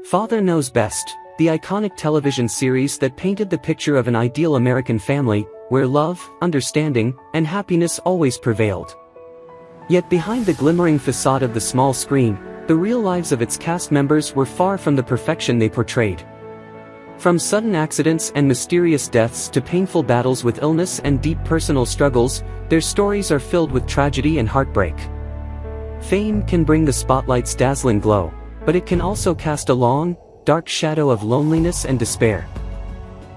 Father Knows Best, the iconic television series that painted the picture of an ideal American family, where love, understanding, and happiness always prevailed. Yet behind the glimmering facade of the small screen, the real lives of its cast members were far from the perfection they portrayed. From sudden accidents and mysterious deaths to painful battles with illness and deep personal struggles, their stories are filled with tragedy and heartbreak. Fame can bring the spotlight's dazzling glow, but it can also cast a long, dark shadow of loneliness and despair.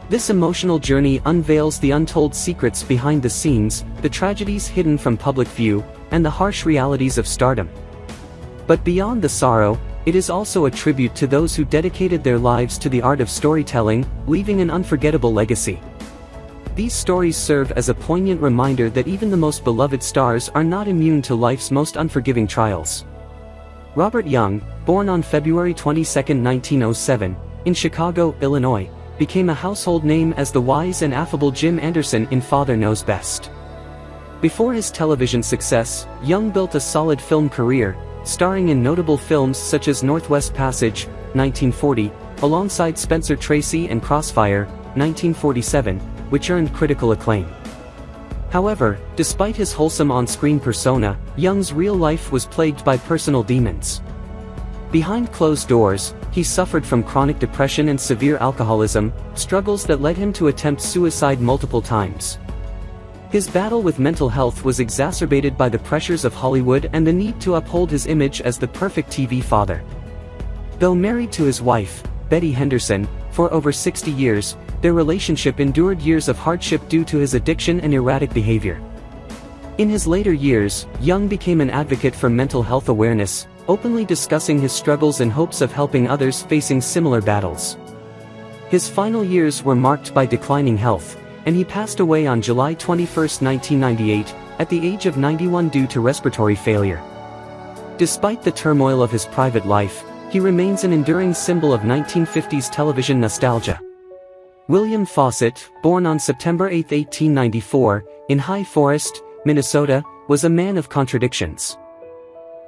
This emotional journey unveils the untold secrets behind the scenes, the tragedies hidden from public view, and the harsh realities of stardom. But beyond the sorrow, it is also a tribute to those who dedicated their lives to the art of storytelling, leaving an unforgettable legacy. These stories serve as a poignant reminder that even the most beloved stars are not immune to life's most unforgiving trials. Robert Young, born on February 22, 1907, in Chicago, Illinois, became a household name as the wise and affable Jim Anderson in Father Knows Best. Before his television success, Young built a solid film career, starring in notable films such as Northwest Passage, 1940, alongside Spencer Tracy, and Crossfire, 1947, which earned critical acclaim. However, despite his wholesome on-screen persona, Young's real life was plagued by personal demons. Behind closed doors, he suffered from chronic depression and severe alcoholism, struggles that led him to attempt suicide multiple times. His battle with mental health was exacerbated by the pressures of Hollywood and the need to uphold his image as the perfect TV father. Though married to his wife, Betty Henderson, for over 60 years, their relationship endured years of hardship due to his addiction and erratic behavior. In his later years, Young became an advocate for mental health awareness, openly discussing his struggles in hopes of helping others facing similar battles. His final years were marked by declining health, and he passed away on July 21, 1998, at the age of 91 due to respiratory failure. Despite the turmoil of his private life, he remains an enduring symbol of 1950s television nostalgia. William Fawcett, born on September 8, 1894, in High Forest, Minnesota, was a man of contradictions.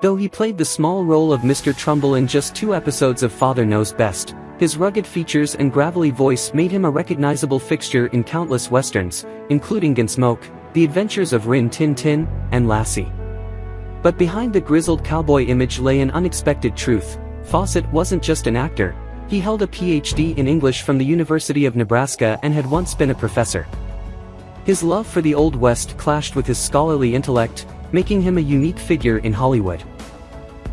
Though he played the small role of Mr. Trumbull in just 2 episodes of Father Knows Best, his rugged features and gravelly voice made him a recognizable fixture in countless westerns, including Gunsmoke, The Adventures of Rin Tin Tin, and Lassie. But behind the grizzled cowboy image lay an unexpected truth. Fawcett wasn't just an actor. He held a PhD in English from the University of Nebraska and had once been a professor. His love for the Old West clashed with his scholarly intellect, making him a unique figure in Hollywood.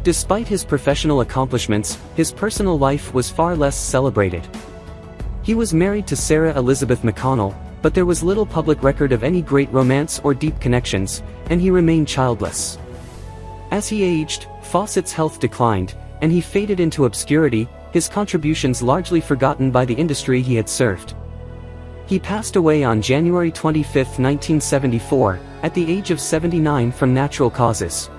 Despite his professional accomplishments, his personal life was far less celebrated. He was married to Sarah Elizabeth McConnell, but there was little public record of any great romance or deep connections, and he remained childless. As he aged, Fawcett's health declined, and he faded into obscurity, his contributions largely forgotten by the industry he had served. He passed away on January 25, 1974, at the age of 79 from natural causes.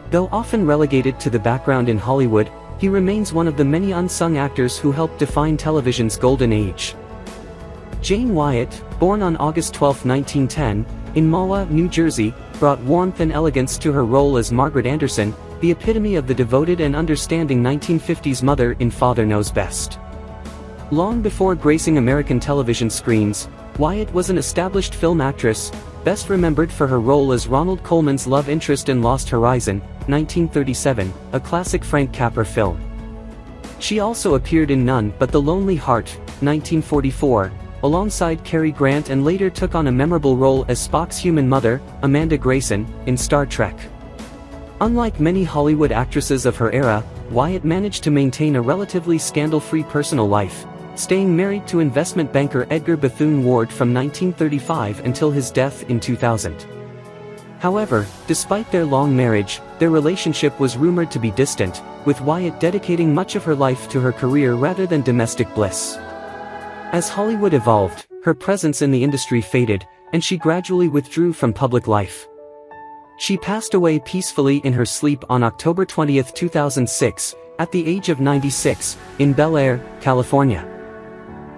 Though often relegated to the background in Hollywood, he remains one of the many unsung actors who helped define television's golden age. Jane Wyatt, born on August 12, 1910, in Mahwah, New Jersey, brought warmth and elegance to her role as Margaret Anderson, the epitome of the devoted and understanding 1950s mother in Father Knows Best. Long before gracing American television screens, Wyatt was an established film actress, best remembered for her role as Ronald Colman's love interest in Lost Horizon, 1937, a classic Frank Capra film. She also appeared in None But the Lonely Heart, 1944, alongside Cary Grant, and later took on a memorable role as Spock's human mother, Amanda Grayson, in Star Trek. Unlike many Hollywood actresses of her era, Wyatt managed to maintain a relatively scandal-free personal life, staying married to investment banker Edgar Bethune-Ward from 1935 until his death in 2000. However, despite their long marriage, their relationship was rumored to be distant, with Wyatt dedicating much of her life to her career rather than domestic bliss. As Hollywood evolved, her presence in the industry faded, and she gradually withdrew from public life. She passed away peacefully in her sleep on October 20, 2006, at the age of 96, in Bel Air, California.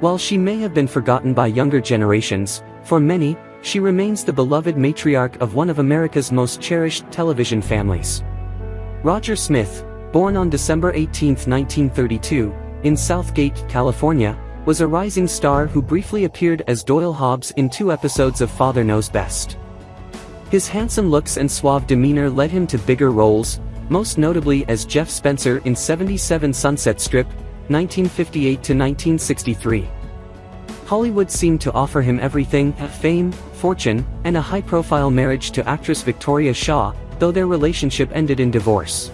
While she may have been forgotten by younger generations, for many, she remains the beloved matriarch of one of America's most cherished television families. Roger Smith, born on December 18, 1932, in Southgate, California, was a rising star who briefly appeared as Doyle Hobbs in 2 episodes of Father Knows Best. His handsome looks and suave demeanor led him to bigger roles, most notably as Jeff Spencer in 77 Sunset Strip, 1958 to 1963. Hollywood seemed to offer him everything: fame, fortune, and a high-profile marriage to actress Victoria Shaw, though their relationship ended in divorce.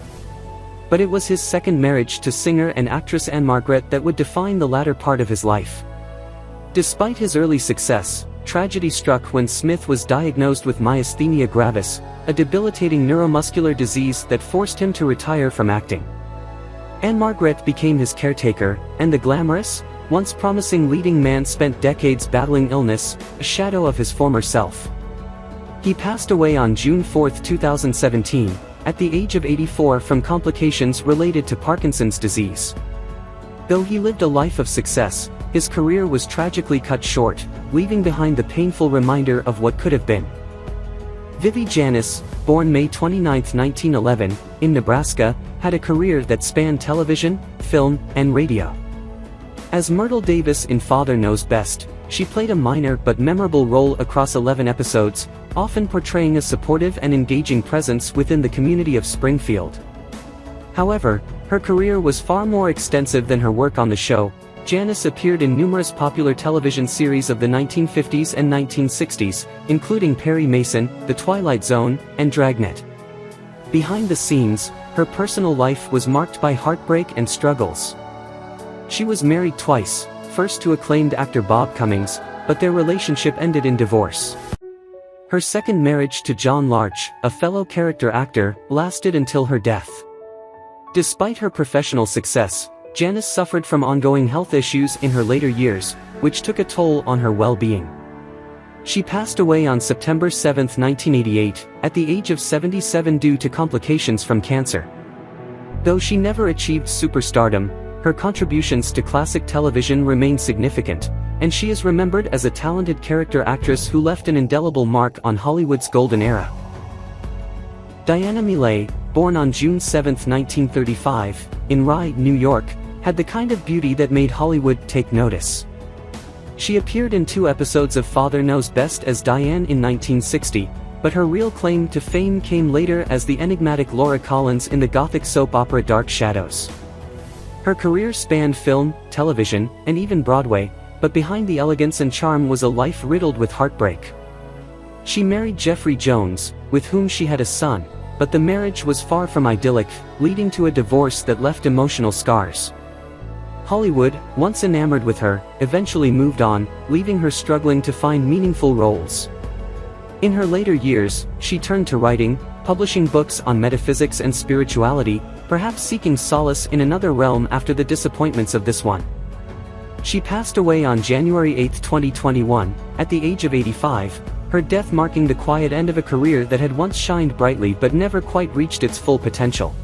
But it was his second marriage to singer and actress Anne Margaret that would define the latter part of his life. Despite his early success, tragedy struck when Smith was diagnosed with myasthenia gravis, a debilitating neuromuscular disease that forced him to retire from acting. Anne Margaret became his caretaker, and the glamorous, once promising leading man spent decades battling illness, a shadow of his former self. He passed away on June 4, 2017, at the age of 84 from complications related to Parkinson's disease. Though he lived a life of success, his career was tragically cut short, leaving behind the painful reminder of what could have been. Vivi Janis, born May 29, 1911, in Nebraska, had a career that spanned television, film, and radio. As Myrtle Davis in Father Knows Best, she played a minor but memorable role across 11 episodes, often portraying a supportive and engaging presence within the community of Springfield. However, her career was far more extensive than her work on the show. Janis appeared in numerous popular television series of the 1950s and 1960s, including Perry Mason, The Twilight Zone, and Dragnet. Behind the scenes, her personal life was marked by heartbreak and struggles. She was married twice, first to acclaimed actor Bob Cummings, but their relationship ended in divorce. Her second marriage to John Larch, a fellow character actor, lasted until her death. Despite her professional success, Janis suffered from ongoing health issues in her later years, which took a toll on her well-being. She passed away on September 7, 1988, at the age of 77 due to complications from cancer. Though she never achieved superstardom, her contributions to classic television remain significant, and she is remembered as a talented character actress who left an indelible mark on Hollywood's golden era. Diana Millet, born on June 7, 1935, in Rye, New York, had the kind of beauty that made Hollywood take notice. She appeared in 2 episodes of Father Knows Best as Diane in 1960, but her real claim to fame came later as the enigmatic Laura Collins in the gothic soap opera Dark Shadows. Her career spanned film, television, and even Broadway, but behind the elegance and charm was a life riddled with heartbreak. She married Jeffrey Jones, with whom she had a son, but the marriage was far from idyllic, leading to a divorce that left emotional scars. Hollywood, once enamored with her, eventually moved on, leaving her struggling to find meaningful roles. In her later years, she turned to writing, publishing books on metaphysics and spirituality, perhaps seeking solace in another realm after the disappointments of this one. She passed away on January 8, 2021, at the age of 85, her death marking the quiet end of a career that had once shined brightly but never quite reached its full potential.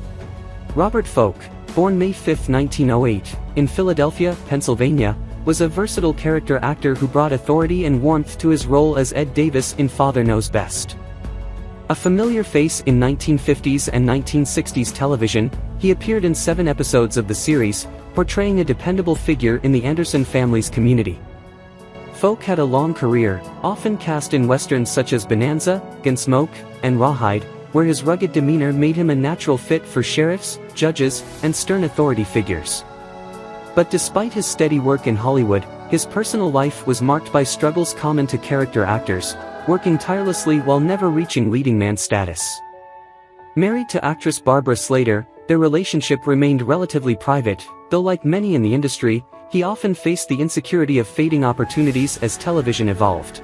Robert Folk, born May 5, 1908, in Philadelphia, Pennsylvania, was a versatile character actor who brought authority and warmth to his role as Ed Davis in Father Knows Best. A familiar face in 1950s and 1960s television, he appeared in 7 episodes of the series, portraying a dependable figure in the Anderson family's community. Folk had a long career, often cast in westerns such as Bonanza, Gunsmoke, and Rawhide, where his rugged demeanor made him a natural fit for sheriffs, judges, and stern authority figures. But despite his steady work in Hollywood, his personal life was marked by struggles common to character actors, working tirelessly while never reaching leading man status. Married to actress Barbara Slater, their relationship remained relatively private, though like many in the industry, he often faced the insecurity of fading opportunities as television evolved.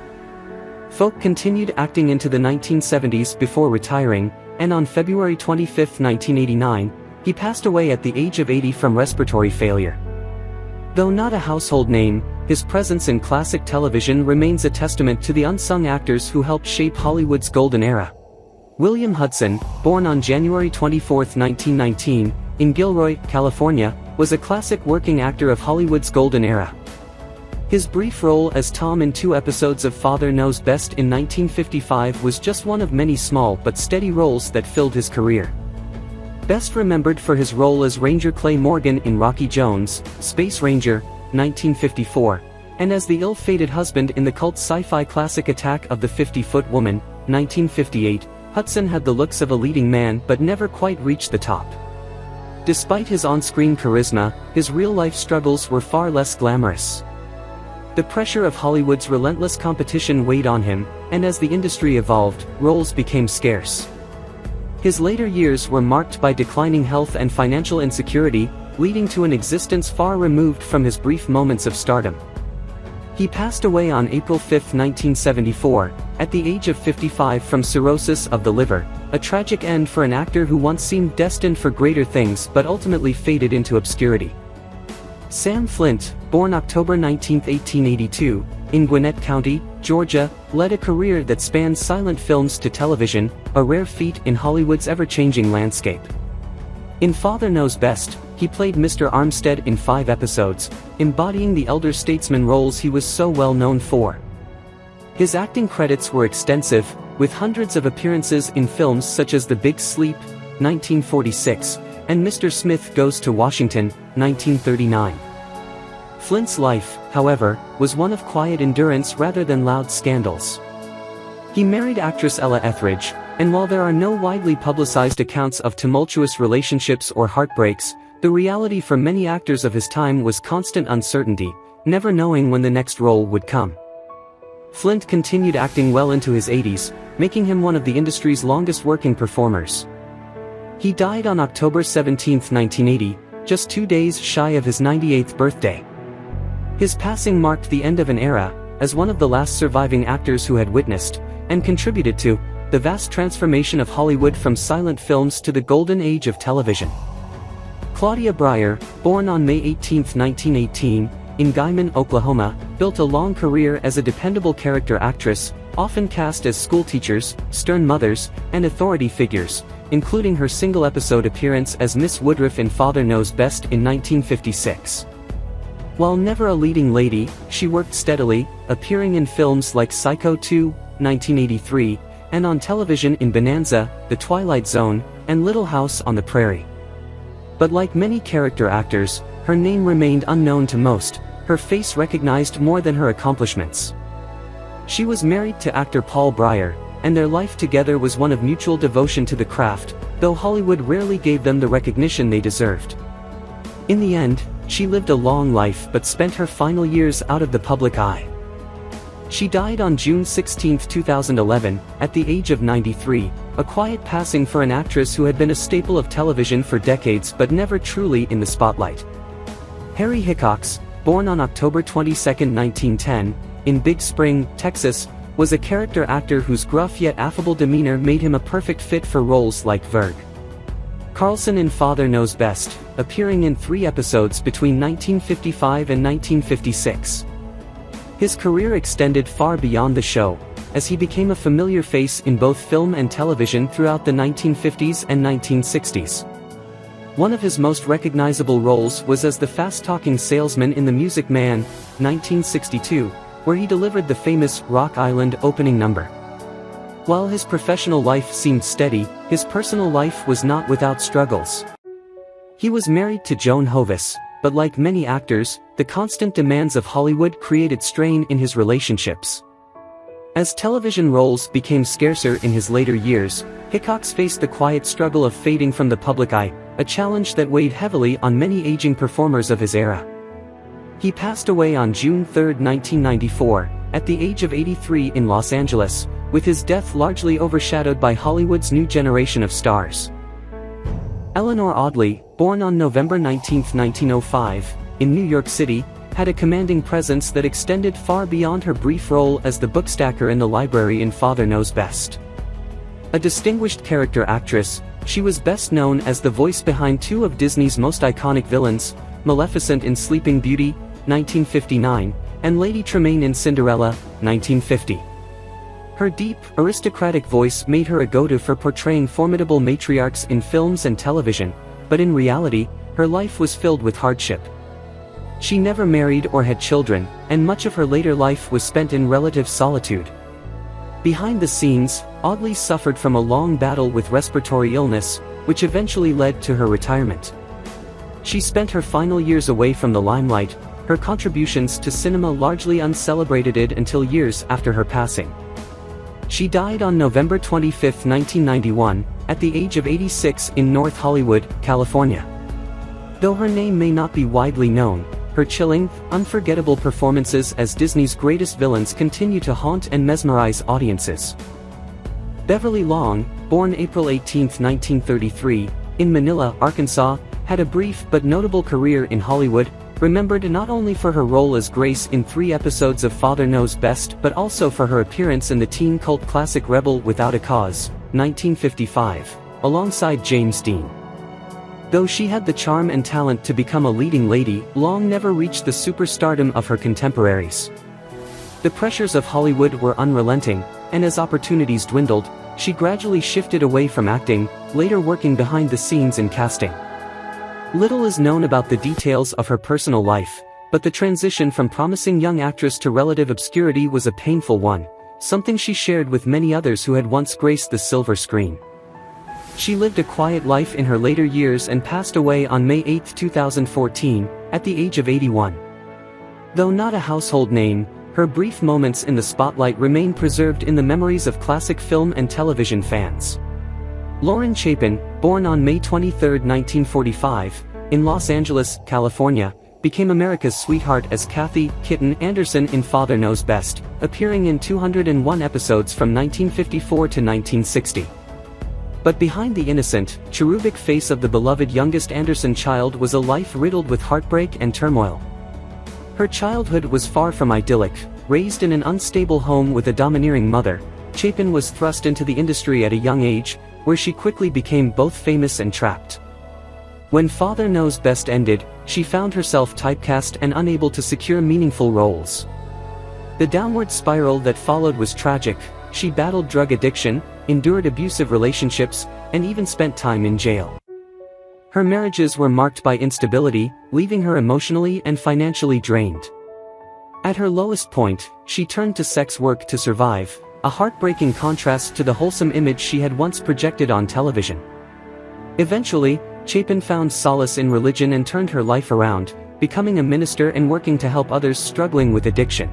Folk continued acting into the 1970s before retiring, and on February 25, 1989, he passed away at the age of 80 from respiratory failure. Though not a household name, his presence in classic television remains a testament to the unsung actors who helped shape Hollywood's golden era. William Hudson, born on January 24, 1919, in Gilroy, California, was a classic working actor of Hollywood's golden era. His brief role as Tom in 2 episodes of Father Knows Best in 1955 was just one of many small but steady roles that filled his career. Best remembered for his role as Ranger Clay Morgan in Rocky Jones, Space Ranger, 1954, and as the ill-fated husband in the cult sci-fi classic Attack of the 50-Foot Woman, 1958, Hudson had the looks of a leading man but never quite reached the top. Despite his on-screen charisma, his real-life struggles were far less glamorous. The pressure of Hollywood's relentless competition weighed on him, and as the industry evolved, roles became scarce. His later years were marked by declining health and financial insecurity, leading to an existence far removed from his brief moments of stardom. He passed away on April 5, 1974, at the age of 55 from cirrhosis of the liver, a tragic end for an actor who once seemed destined for greater things but ultimately faded into obscurity. Sam Flint, born October 19, 1882, in Gwinnett County, Georgia, led a career that spanned silent films to television, a rare feat in Hollywood's ever-changing landscape. In Father Knows Best, he played Mr. Armstead in 5 episodes, embodying the elder statesman roles he was so well known for. His acting credits were extensive, with hundreds of appearances in films such as The Big Sleep, 1946, and Mr. Smith Goes to Washington, 1939. Flint's life, however, was one of quiet endurance rather than loud scandals. He married actress Ella Etheridge, and while there are no widely publicized accounts of tumultuous relationships or heartbreaks, the reality for many actors of his time was constant uncertainty, never knowing when the next role would come. Flint continued acting well into his 80s, making him one of the industry's longest-working performers. He died on October 17, 1980, just 2 days shy of his 98th birthday. His passing marked the end of an era, as one of the last surviving actors who had witnessed, and contributed to, the vast transformation of Hollywood from silent films to the golden age of television. Claudia Breyer, born on May 18, 1918, in Guymon, Oklahoma, built a long career as a dependable character actress, often cast as schoolteachers, stern mothers, and authority figures, including her single-episode appearance as Miss Woodruff in Father Knows Best in 1956. While never a leading lady, she worked steadily, appearing in films like Psycho 2, 1983, and on television in Bonanza, The Twilight Zone, and Little House on the Prairie. But like many character actors, her name remained unknown to most, her face recognized more than her accomplishments. She was married to actor Paul Breyer, and their life together was one of mutual devotion to the craft, though Hollywood rarely gave them the recognition they deserved. In the end, she lived a long life but spent her final years out of the public eye. She died on June 16, 2011, at the age of 93, a quiet passing for an actress who had been a staple of television for decades but never truly in the spotlight. Harry Hickox, born on October 22, 1910, in Big Spring, Texas, was a character actor whose gruff yet affable demeanor made him a perfect fit for roles like Verg Carlson in Father Knows Best, appearing in 3 episodes between 1955 and 1956. His career extended far beyond the show, as he became a familiar face in both film and television throughout the 1950s and 1960s. One of his most recognizable roles was as the fast-talking salesman in The Music Man, 1962, where he delivered the famous Rock Island opening number. While his professional life seemed steady, his personal life was not without struggles. He was married to Joan Hovis, but like many actors, the constant demands of Hollywood created strain in his relationships. As television roles became scarcer in his later years, Hickox faced the quiet struggle of fading from the public eye, a challenge that weighed heavily on many aging performers of his era. He passed away on June 3, 1994, at the age of 83 in Los Angeles, with his death largely overshadowed by Hollywood's new generation of stars. Eleanor Audley, born on November 19, 1905, in New York City, had a commanding presence that extended far beyond her brief role as the bookstacker in the library in Father Knows Best. A distinguished character actress, she was best known as the voice behind 2 of Disney's most iconic villains, Maleficent in Sleeping Beauty, 1959, and Lady Tremaine in Cinderella, 1950. Her deep, aristocratic voice made her a go-to for portraying formidable matriarchs in films and television, but in reality, her life was filled with hardship. She never married or had children, and much of her later life was spent in relative solitude. Behind the scenes, Audley suffered from a long battle with respiratory illness, which eventually led to her retirement. She spent her final years away from the limelight, her contributions to cinema largely uncelebrated until years after her passing. She died on November 25, 1991, at the age of 86 in North Hollywood, California. Though her name may not be widely known, her chilling, unforgettable performances as Disney's greatest villains continue to haunt and mesmerize audiences. Beverly Long, born April 18, 1933, in Manila, Arkansas, had a brief but notable career in Hollywood, remembered not only for her role as Grace in 3 episodes of Father Knows Best but also for her appearance in the teen cult classic Rebel Without a Cause, 1955, alongside James Dean. Though she had the charm and talent to become a leading lady, Long never reached the superstardom of her contemporaries. The pressures of Hollywood were unrelenting, and as opportunities dwindled, she gradually shifted away from acting, later working behind the scenes in casting. Little is known about the details of her personal life, but the transition from promising young actress to relative obscurity was a painful one, something she shared with many others who had once graced the silver screen. She lived a quiet life in her later years and passed away on May 8, 2014, at the age of 81. Though not a household name, her brief moments in the spotlight remain preserved in the memories of classic film and television fans. Lauren Chapin, born on May 23, 1945, in Los Angeles, California, became America's sweetheart as Kathy "Kitten" Anderson in Father Knows Best, appearing in 201 episodes from 1954 to 1960. But behind the innocent, cherubic face of the beloved youngest Anderson child was a life riddled with heartbreak and turmoil. Her childhood was far from idyllic. Raised in an unstable home with a domineering mother, Chapin was thrust into the industry at a young age, where she quickly became both famous and trapped. When Father Knows Best ended, she found herself typecast and unable to secure meaningful roles. The downward spiral that followed was tragic. She battled drug addiction, endured abusive relationships, and even spent time in jail. Her marriages were marked by instability, leaving her emotionally and financially drained. At her lowest point, she turned to sex work to survive, a heartbreaking contrast to the wholesome image she had once projected on television. Eventually, Chapin found solace in religion and turned her life around, becoming a minister and working to help others struggling with addiction.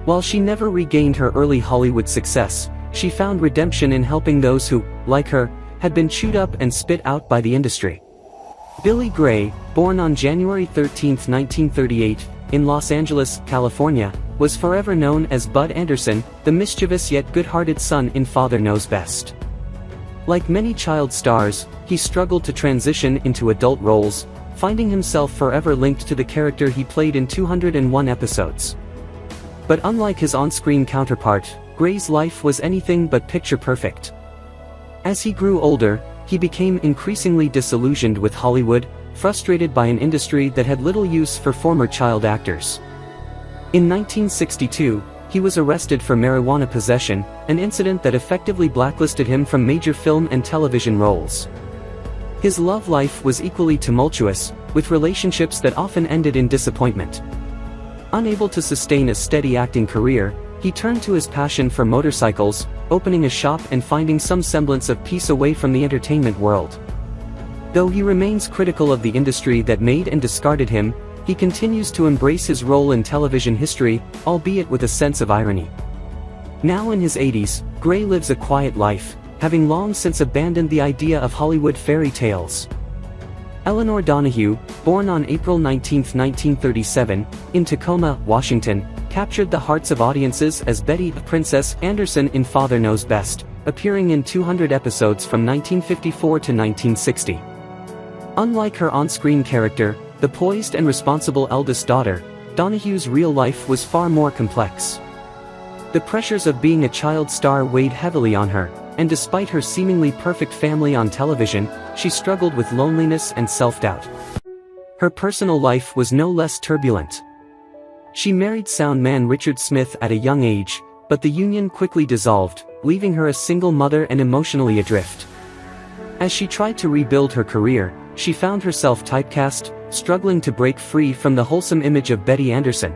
While she never regained her early Hollywood success, she found redemption in helping those who, like her, had been chewed up and spit out by the industry. Billy Gray, born on January 13, 1938, in Los Angeles, California, was forever known as Bud Anderson, the mischievous yet good-hearted son in Father Knows Best. Like many child stars, he struggled to transition into adult roles, finding himself forever linked to the character he played in 201 episodes. But unlike his on-screen counterpart, Gray's life was anything but picture-perfect. As he grew older, he became increasingly disillusioned with Hollywood, frustrated by an industry that had little use for former child actors. In 1962, he was arrested for marijuana possession, an incident that effectively blacklisted him from major film and television roles. His love life was equally tumultuous, with relationships that often ended in disappointment. Unable to sustain a steady acting career, he turned to his passion for motorcycles, opening a shop and finding some semblance of peace away from the entertainment world. Though he remains critical of the industry that made and discarded him, he continues to embrace his role in television history, albeit with a sense of irony. Now in his 80s, Gray lives a quiet life, having long since abandoned the idea of Hollywood fairy tales. Eleanor Donahue, born on April 19, 1937, in Tacoma, Washington, captured the hearts of audiences as Betty Princess Anderson in Father Knows Best, appearing in 200 episodes from 1954 to 1960. Unlike her on-screen character, the poised and responsible eldest daughter, Donahue's real life was far more complex. The pressures of being a child star weighed heavily on her, and despite her seemingly perfect family on television, she struggled with loneliness and self-doubt. Her personal life was no less turbulent. She married sound man Richard Smith at a young age, but the union quickly dissolved, leaving her a single mother and emotionally adrift. As she tried to rebuild her career, she found herself typecast, struggling to break free from the wholesome image of Betty Anderson.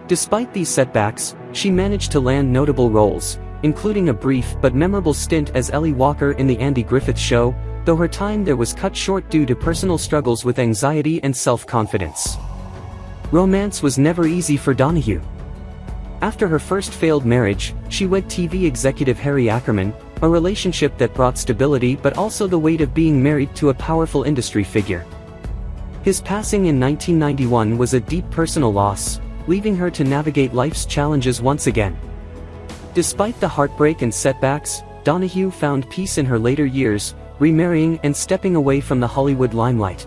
Despite these setbacks, she managed to land notable roles, including a brief but memorable stint as Ellie Walker in The Andy Griffith Show, though her time there was cut short due to personal struggles with anxiety and self-confidence. Romance was never easy for Donahue. After her first failed marriage, she wed TV executive Harry Ackerman, a relationship that brought stability but also the weight of being married to a powerful industry figure. His passing in 1991 was a deep personal loss, leaving her to navigate life's challenges once again. Despite the heartbreak and setbacks, Donahue found peace in her later years, remarrying and stepping away from the Hollywood limelight.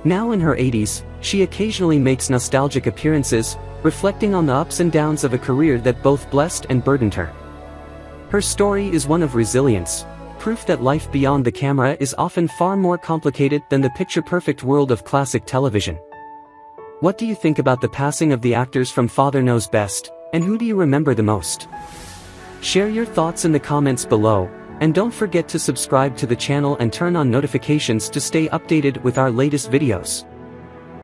Now in her 80s, she occasionally makes nostalgic appearances, reflecting on the ups and downs of a career that both blessed and burdened her. Her story is one of resilience, proof that life beyond the camera is often far more complicated than the picture-perfect world of classic television. What do you think about the passing of the actors from Father Knows Best, and who do you remember the most? Share your thoughts in the comments below, and don't forget to subscribe to the channel and turn on notifications to stay updated with our latest videos.